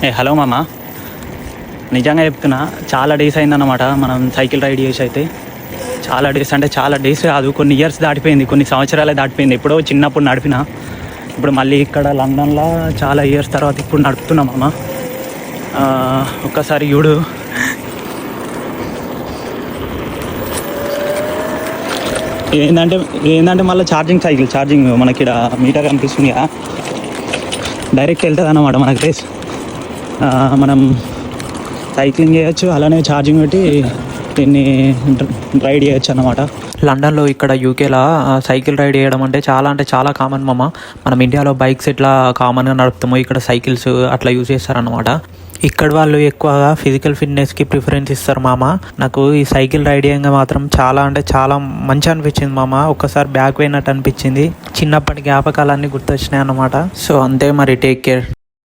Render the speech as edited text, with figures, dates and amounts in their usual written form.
Hello మామ, నిజంగా చెప్తున్నా, చాలా డేస్ అయిందన్నమాట మనం సైకిల్ రైడ్ చేసి. అయితే చాలా డేస్ అంటే చాలా డేస్ కాదు, కొన్ని ఇయర్స్ దాటిపోయింది, కొన్ని సంవత్సరాలే దాటిపోయింది. ఎప్పుడో చిన్నప్పుడు నడిపిన, ఇప్పుడు మళ్ళీ ఇక్కడ లండన్లో చాలా ఇయర్స్ తర్వాత ఇప్పుడు నడుపుతున్నా మామ. ఒక్కసారి చూడు. ఏంటంటే మళ్ళీ ఛార్జింగ్ మనకి ఇక్కడ మీటర్ కనిపిస్తుంది కదా, డైరెక్ట్ వెళ్తుంది అన్నమాట మనకి రేస్. మనం సైక్లింగ్ చేయొచ్చు, అలానే ఛార్జింగ్ పెట్టి దీన్ని రైడ్ చేయొచ్చు అన్నమాట. లండన్లో ఇక్కడ యూకేలో సైకిల్ రైడ్ చేయడం అంటే చాలా కామన్ మామ. మనం ఇండియాలో బైక్స్ ఎట్లా కామన్గా నడుపుతామో ఇక్కడ సైకిల్స్ అట్లా యూజ్ చేస్తారనమాట. ఇక్కడ వాళ్ళు ఎక్కువగా ఫిజికల్ ఫిట్నెస్కి ప్రిఫరెన్స్ ఇస్తారు మామ. నాకు ఈ సైకిల్ రైడ్ చేయగా మాత్రం చాలా మంచి అనిపించింది మామ. ఒక్కసారి బ్యాక్ పోయినట్టు అనిపించింది, చిన్నప్పటి జ్ఞాపకాలన్నీ గుర్తొచ్చినాయి అన్నమాట. సో అంతే మరి, టేక్ కేర్.